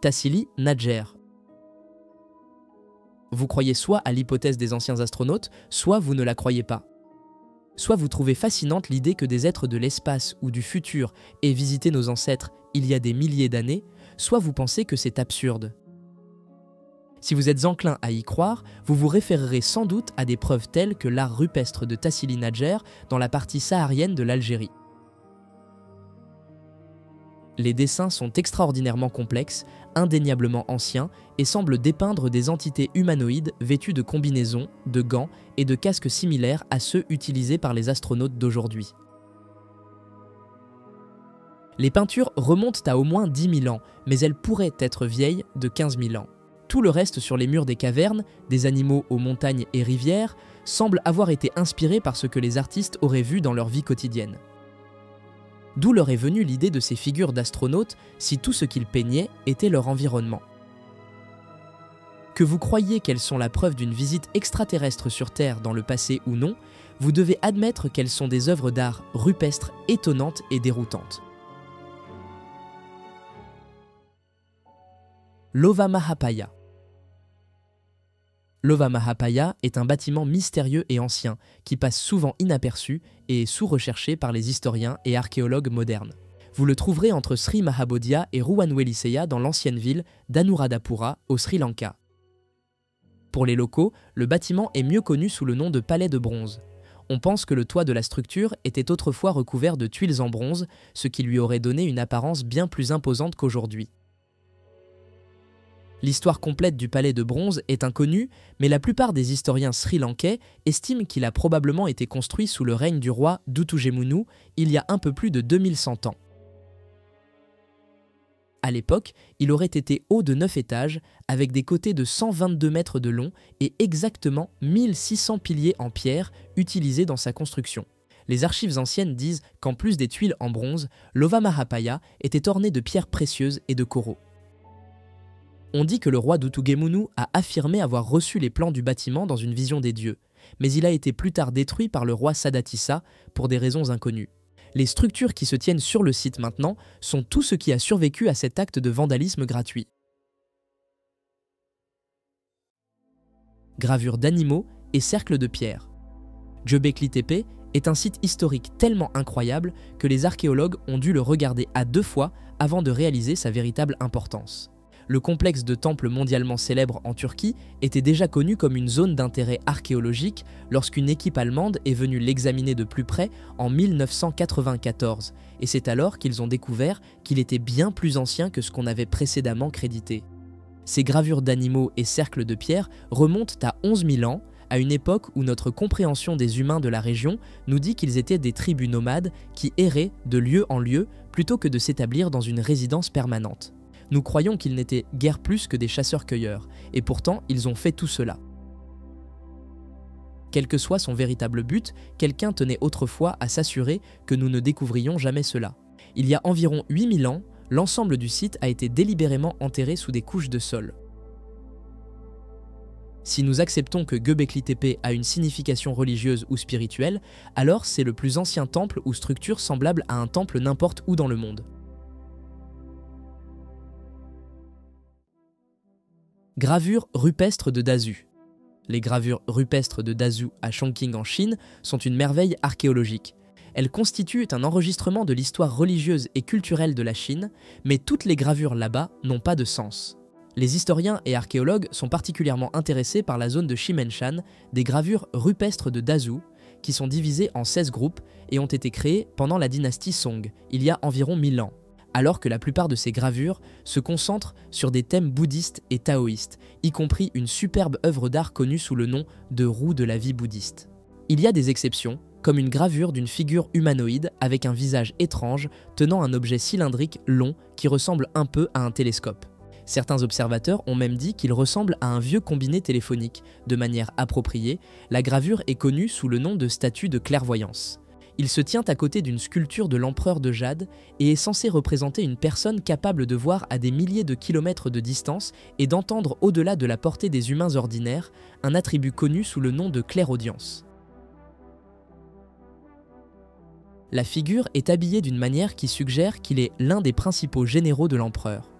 Tassili Nadjer. Vous croyez soit à l'hypothèse des anciens astronautes, soit vous ne la croyez pas. Soit vous trouvez fascinante l'idée que des êtres de l'espace ou du futur aient visité nos ancêtres il y a des milliers d'années, soit vous pensez que c'est absurde. Si vous êtes enclin à y croire, vous vous référerez sans doute à des preuves telles que l'art rupestre de Tassili Nadjer dans la partie saharienne de l'Algérie. Les dessins sont extraordinairement complexes, indéniablement anciens et semblent dépeindre des entités humanoïdes vêtues de combinaisons, de gants et de casques similaires à ceux utilisés par les astronautes d'aujourd'hui. Les peintures remontent à au moins 10 000 ans, mais elles pourraient être vieilles de 15 000 ans. Tout le reste sur les murs des cavernes, des animaux aux montagnes et rivières, semble avoir été inspiré par ce que les artistes auraient vu dans leur vie quotidienne. D'où leur est venue l'idée de ces figures d'astronautes si tout ce qu'ils peignaient était leur environnement. Que vous croyiez qu'elles sont la preuve d'une visite extraterrestre sur Terre dans le passé ou non, vous devez admettre qu'elles sont des œuvres d'art rupestres étonnantes et déroutantes. Lova-Mahapaya. Lova-Mahapaya est un bâtiment mystérieux et ancien qui passe souvent inaperçu et est sous-recherché par les historiens et archéologues modernes. Vous le trouverez entre Sri Mahabodhya et Ruwanwelisseya dans l'ancienne ville d'Anuradhapura au Sri Lanka. Pour les locaux, le bâtiment est mieux connu sous le nom de palais de bronze. On pense que le toit de la structure était autrefois recouvert de tuiles en bronze, ce qui lui aurait donné une apparence bien plus imposante qu'aujourd'hui. L'histoire complète du palais de bronze est inconnue, mais la plupart des historiens sri-lankais estiment qu'il a probablement été construit sous le règne du roi Duthugemunu il y a un peu plus de 2100 ans. À l'époque, il aurait été haut de 9 étages, avec des côtés de 122 mètres de long et exactement 1600 piliers en pierre utilisés dans sa construction. Les archives anciennes disent qu'en plus des tuiles en bronze, Lova-Mahapaya était orné de pierres précieuses et de coraux. On dit que le roi Duthugemunu a affirmé avoir reçu les plans du bâtiment dans une vision des dieux, mais il a été plus tard détruit par le roi Sadatissa pour des raisons inconnues. Les structures qui se tiennent sur le site maintenant sont tout ce qui a survécu à cet acte de vandalisme gratuit. Gravures d'animaux et cercles de pierre. Göbekli Tepe est un site historique tellement incroyable que les archéologues ont dû le regarder à 2 fois avant de réaliser sa véritable importance. Le complexe de temples mondialement célèbre en Turquie était déjà connu comme une zone d'intérêt archéologique lorsqu'une équipe allemande est venue l'examiner de plus près en 1994, et c'est alors qu'ils ont découvert qu'il était bien plus ancien que ce qu'on avait précédemment crédité. Ces gravures d'animaux et cercles de pierre remontent à 11 000 ans, à une époque où notre compréhension des humains de la région nous dit qu'ils étaient des tribus nomades qui erraient de lieu en lieu plutôt que de s'établir dans une résidence permanente. Nous croyons qu'ils n'étaient guère plus que des chasseurs-cueilleurs, et pourtant ils ont fait tout cela. Quel que soit son véritable but, quelqu'un tenait autrefois à s'assurer que nous ne découvrions jamais cela. Il y a environ 8000 ans, l'ensemble du site a été délibérément enterré sous des couches de sol. Si nous acceptons que Göbekli Tepe a une signification religieuse ou spirituelle, alors c'est le plus ancien temple ou structure semblable à un temple n'importe où dans le monde. Gravures rupestres de Dazu. Les gravures rupestres de Dazu à Chongqing en Chine sont une merveille archéologique. Elles constituent un enregistrement de l'histoire religieuse et culturelle de la Chine, mais toutes les gravures là-bas n'ont pas de sens. Les historiens et archéologues sont particulièrement intéressés par la zone de Ximenshan, des gravures rupestres de Dazu, qui sont divisées en 16 groupes et ont été créées pendant la dynastie Song, il y a environ 1000 ans. Alors que la plupart de ces gravures se concentrent sur des thèmes bouddhistes et taoïstes, y compris une superbe œuvre d'art connue sous le nom de roue de la vie bouddhiste. Il y a des exceptions, comme une gravure d'une figure humanoïde avec un visage étrange tenant un objet cylindrique long qui ressemble un peu à un télescope. Certains observateurs ont même dit qu'il ressemble à un vieux combiné téléphonique. De manière appropriée, la gravure est connue sous le nom de statue de clairvoyance. Il se tient à côté d'une sculpture de l'empereur de Jade et est censé représenter une personne capable de voir à des milliers de kilomètres de distance et d'entendre au-delà de la portée des humains ordinaires, un attribut connu sous le nom de clairaudience. La figure est habillée d'une manière qui suggère qu'il est l'un des principaux généraux de l'empereur.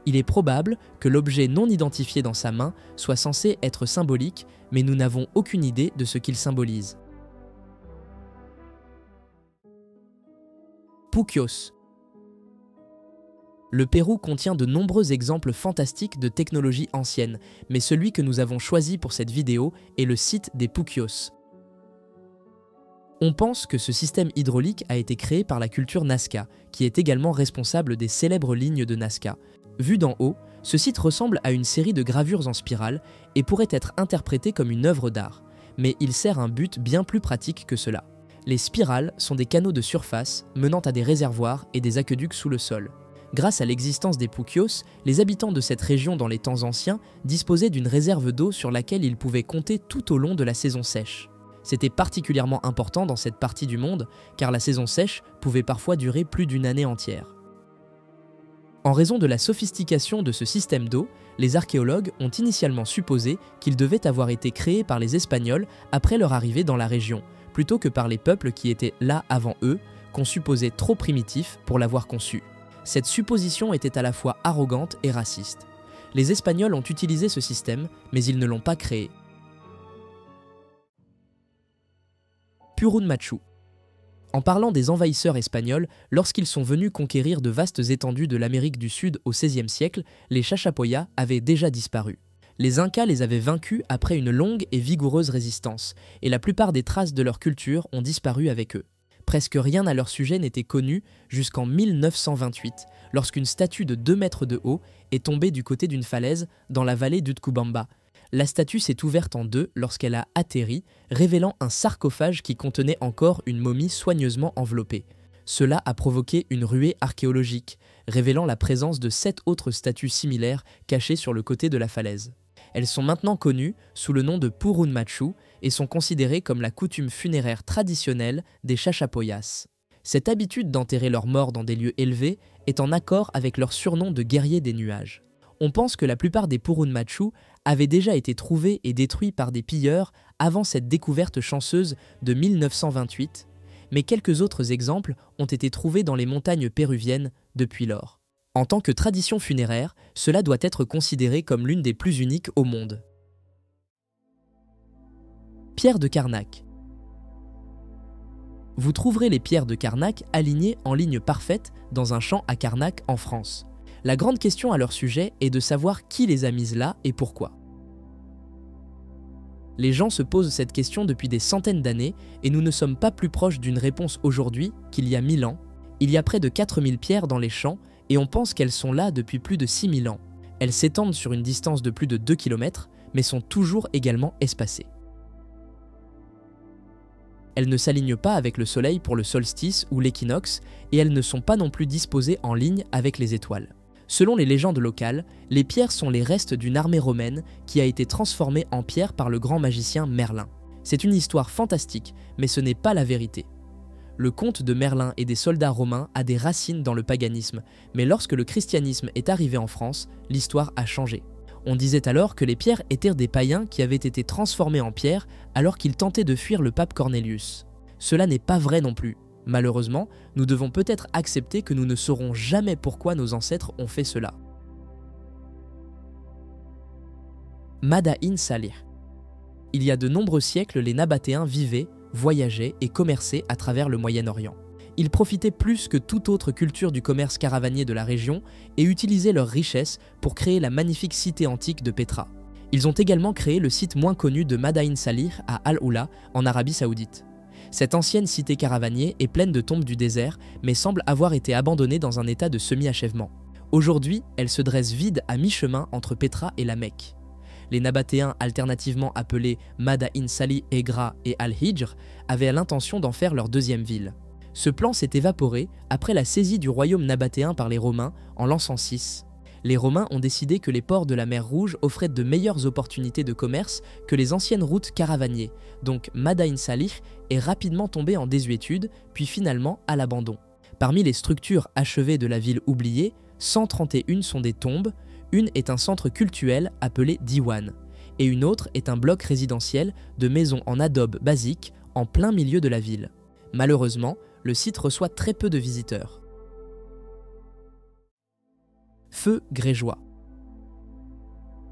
Il est probable que l'objet non identifié dans sa main soit censé être symbolique, mais nous n'avons aucune idée de ce qu'il symbolise. Puquios. Le Pérou contient de nombreux exemples fantastiques de technologies anciennes, mais celui que nous avons choisi pour cette vidéo est le site des Puquios. On pense que ce système hydraulique a été créé par la culture Nazca, qui est également responsable des célèbres lignes de Nazca. Vu d'en haut, ce site ressemble à une série de gravures en spirale et pourrait être interprété comme une œuvre d'art, mais il sert un but bien plus pratique que cela. Les spirales sont des canaux de surface menant à des réservoirs et des aqueducs sous le sol. Grâce à l'existence des Puquios, les habitants de cette région dans les temps anciens disposaient d'une réserve d'eau sur laquelle ils pouvaient compter tout au long de la saison sèche. C'était particulièrement important dans cette partie du monde, car la saison sèche pouvait parfois durer plus d'une année entière. En raison de la sophistication de ce système d'eau, les archéologues ont initialement supposé qu'il devait avoir été créé par les Espagnols après leur arrivée dans la région, plutôt que par les peuples qui étaient là avant eux, qu'on supposait trop primitifs pour l'avoir conçu. Cette supposition était à la fois arrogante et raciste. Les Espagnols ont utilisé ce système, mais ils ne l'ont pas créé. Purun Machu. En parlant des envahisseurs espagnols, lorsqu'ils sont venus conquérir de vastes étendues de l'Amérique du Sud au XVIe siècle, les Chachapoyas avaient déjà disparu. Les Incas les avaient vaincus après une longue et vigoureuse résistance, et la plupart des traces de leur culture ont disparu avec eux. Presque rien à leur sujet n'était connu jusqu'en 1928, lorsqu'une statue de 2 mètres de haut est tombée du côté d'une falaise dans la vallée d'Utcubamba. La statue s'est ouverte en deux lorsqu'elle a atterri, révélant un sarcophage qui contenait encore une momie soigneusement enveloppée. Cela a provoqué une ruée archéologique, révélant la présence de 7 autres statues similaires cachées sur le côté de la falaise. Elles sont maintenant connues sous le nom de Purun Machu et sont considérées comme la coutume funéraire traditionnelle des Chachapoyas. Cette habitude d'enterrer leurs morts dans des lieux élevés est en accord avec leur surnom de guerriers des nuages. On pense que la plupart des Purun Machu avaient déjà été trouvés et détruits par des pilleurs avant cette découverte chanceuse de 1928, mais quelques autres exemples ont été trouvés dans les montagnes péruviennes depuis lors. En tant que tradition funéraire, cela doit être considéré comme l'une des plus uniques au monde. Pierres de Karnak. Vous trouverez les pierres de Karnak alignées en ligne parfaite dans un champ à Karnak en France. La grande question à leur sujet est de savoir qui les a mises là et pourquoi. Les gens se posent cette question depuis des centaines d'années et nous ne sommes pas plus proches d'une réponse aujourd'hui qu'il y a 1000 ans. Il y a près de 4000 pierres dans les champs et on pense qu'elles sont là depuis plus de 6000 ans. Elles s'étendent sur une distance de plus de 2 km, mais sont toujours également espacées. Elles ne s'alignent pas avec le soleil pour le solstice ou l'équinoxe et elles ne sont pas non plus disposées en ligne avec les étoiles. Selon les légendes locales, les pierres sont les restes d'une armée romaine qui a été transformée en pierre par le grand magicien Merlin. C'est une histoire fantastique, mais ce n'est pas la vérité. Le conte de Merlin et des soldats romains a des racines dans le paganisme, mais lorsque le christianisme est arrivé en France, l'histoire a changé. On disait alors que les pierres étaient des païens qui avaient été transformés en pierres alors qu'ils tentaient de fuir le pape Cornelius. Cela n'est pas vrai non plus. Malheureusement, nous devons peut-être accepter que nous ne saurons jamais pourquoi nos ancêtres ont fait cela. Madain Salih. Il y a de nombreux siècles, les Nabatéens vivaient, voyageaient et commerçaient à travers le Moyen-Orient. Ils profitaient plus que toute autre culture du commerce caravanier de la région et utilisaient leurs richesses pour créer la magnifique cité antique de Petra. Ils ont également créé le site moins connu de Madain Salih à Al-Oula, en Arabie Saoudite. Cette ancienne cité caravanier est pleine de tombes du désert, mais semble avoir été abandonnée dans un état de semi-achèvement. Aujourd'hui, elle se dresse vide à mi-chemin entre Petra et la Mecque. Les Nabatéens, alternativement appelés Madain Salih Egra et Al-Hijr, avaient l'intention d'en faire leur deuxième ville. Ce plan s'est évaporé après la saisie du royaume nabatéen par les Romains en l'an 106. Les Romains ont décidé que les ports de la mer Rouge offraient de meilleures opportunités de commerce que les anciennes routes caravaniers, donc Madain Salih est rapidement tombé en désuétude, puis finalement à l'abandon. Parmi les structures achevées de la ville oubliée, 131 sont des tombes, une est un centre cultuel appelé Diwan, et une autre est un bloc résidentiel de maisons en adobe basique en plein milieu de la ville. Malheureusement, le site reçoit très peu de visiteurs. feu grégeois.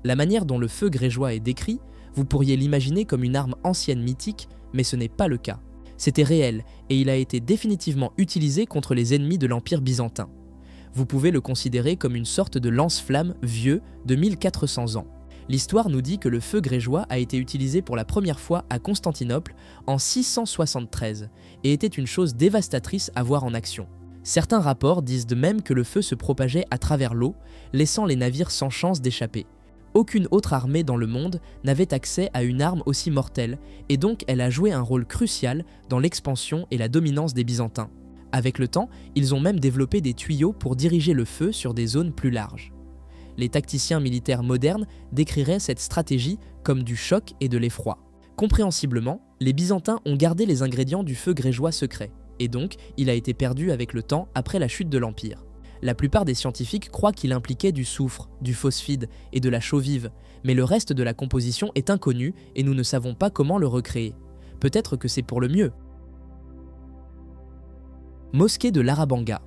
La manière dont le feu grégeois est décrit, vous pourriez l'imaginer comme une arme ancienne mythique, mais ce n'est pas le cas. C'était réel et il a été définitivement utilisé contre les ennemis de l'Empire byzantin. Vous pouvez le considérer comme une sorte de lance-flamme vieux de 1400 ans. L'histoire nous dit que le feu grégeois a été utilisé pour la première fois à Constantinople en 673 et était une chose dévastatrice à voir en action. Certains rapports disent de même que le feu se propageait à travers l'eau, laissant les navires sans chance d'échapper. Aucune autre armée dans le monde n'avait accès à une arme aussi mortelle, et donc elle a joué un rôle crucial dans l'expansion et la dominance des Byzantins. Avec le temps, ils ont même développé des tuyaux pour diriger le feu sur des zones plus larges. Les tacticiens militaires modernes décriraient cette stratégie comme du choc et de l'effroi. Compréhensiblement, les Byzantins ont gardé les ingrédients du feu grégeois secret, et donc il a été perdu avec le temps après la chute de l'Empire. La plupart des scientifiques croient qu'il impliquait du soufre, du phosphide et de la chaux vive, mais le reste de la composition est inconnu et nous ne savons pas comment le recréer. Peut-être que c'est pour le mieux. Mosquée de Larabanga.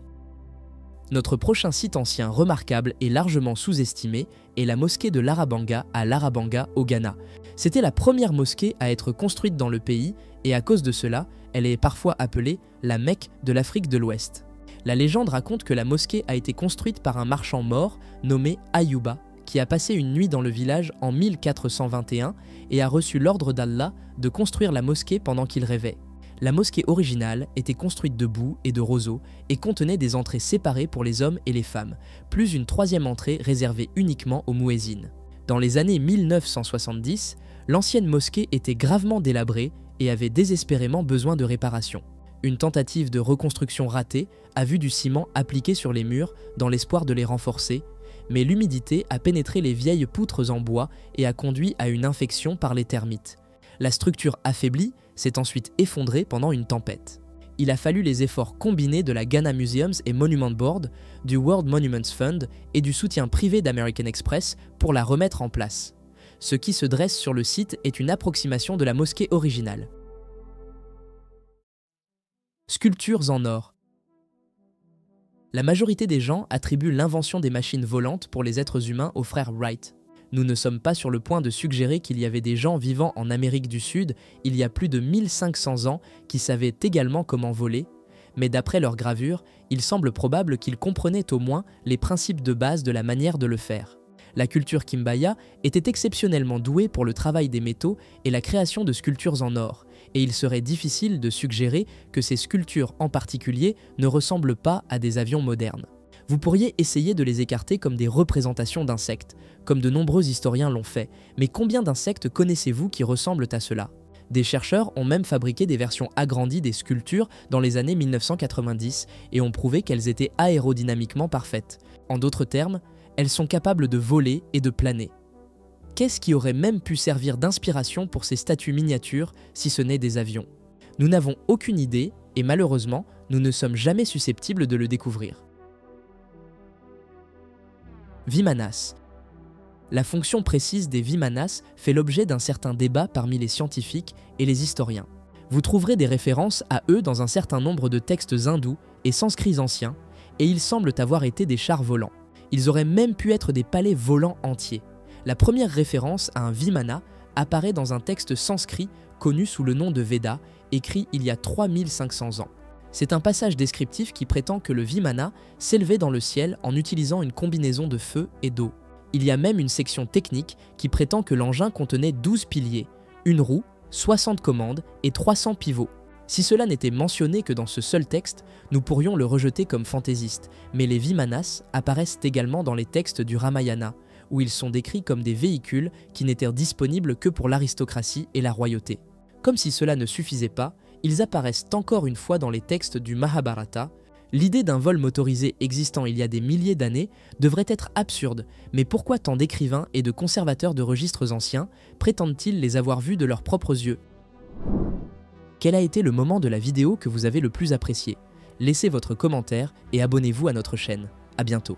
Notre prochain site ancien remarquable et largement sous-estimé est la mosquée de Larabanga à Larabanga, au Ghana. C'était la première mosquée à être construite dans le pays et à cause de cela, elle est parfois appelée la Mecque de l'Afrique de l'Ouest. La légende raconte que la mosquée a été construite par un marchand mort nommé Ayuba, qui a passé une nuit dans le village en 1421 et a reçu l'ordre d'Allah de construire la mosquée pendant qu'il rêvait. La mosquée originale était construite de boue et de roseaux et contenait des entrées séparées pour les hommes et les femmes, plus une troisième entrée réservée uniquement aux mouezzines. Dans les années 1970, l'ancienne mosquée était gravement délabrée et avait désespérément besoin de réparation. Une tentative de reconstruction ratée a vu du ciment appliqué sur les murs dans l'espoir de les renforcer, mais l'humidité a pénétré les vieilles poutres en bois et a conduit à une infection par les termites. La structure affaiblie s'est ensuite effondrée pendant une tempête. Il a fallu les efforts combinés de la Ghana Museums and Monument Board, du World Monuments Fund et du soutien privé d'American Express pour la remettre en place. Ce qui se dresse sur le site est une approximation de la mosquée originale. Sculptures en or. La majorité des gens attribuent l'invention des machines volantes pour les êtres humains aux frères Wright. Nous ne sommes pas sur le point de suggérer qu'il y avait des gens vivant en Amérique du Sud il y a plus de 1500 ans qui savaient également comment voler, mais d'après leurs gravures, il semble probable qu'ils comprenaient au moins les principes de base de la manière de le faire. La culture Kimbaya était exceptionnellement douée pour le travail des métaux et la création de sculptures en or, et il serait difficile de suggérer que ces sculptures en particulier ne ressemblent pas à des avions modernes. Vous pourriez essayer de les écarter comme des représentations d'insectes, comme de nombreux historiens l'ont fait, mais combien d'insectes connaissez-vous qui ressemblent à cela ? Des chercheurs ont même fabriqué des versions agrandies des sculptures dans les années 1990 et ont prouvé qu'elles étaient aérodynamiquement parfaites. En d'autres termes, elles sont capables de voler et de planer. Qu'est-ce qui aurait même pu servir d'inspiration pour ces statues miniatures si ce n'est des avions ? Nous n'avons aucune idée et malheureusement, nous ne sommes jamais susceptibles de le découvrir. Vimanas. La fonction précise des Vimanas fait l'objet d'un certain débat parmi les scientifiques et les historiens. Vous trouverez des références à eux dans un certain nombre de textes hindous et sanskrits anciens, et ils semblent avoir été des chars volants. Ils auraient même pu être des palais volants entiers. La première référence à un Vimana apparaît dans un texte sanskrit connu sous le nom de Veda, écrit il y a 3500 ans. C'est un passage descriptif qui prétend que le Vimana s'élevait dans le ciel en utilisant une combinaison de feu et d'eau. Il y a même une section technique qui prétend que l'engin contenait 12 piliers, une roue, 60 commandes et 300 pivots. Si cela n'était mentionné que dans ce seul texte, nous pourrions le rejeter comme fantaisiste, mais les Vimanas apparaissent également dans les textes du Ramayana, où ils sont décrits comme des véhicules qui n'étaient disponibles que pour l'aristocratie et la royauté. Comme si cela ne suffisait pas, ils apparaissent encore une fois dans les textes du Mahabharata. L'idée d'un vol motorisé existant il y a des milliers d'années devrait être absurde, mais pourquoi tant d'écrivains et de conservateurs de registres anciens prétendent-ils les avoir vus de leurs propres yeux ? Quel a été le moment de la vidéo que vous avez le plus apprécié ? Laissez votre commentaire et abonnez-vous à notre chaîne. À bientôt.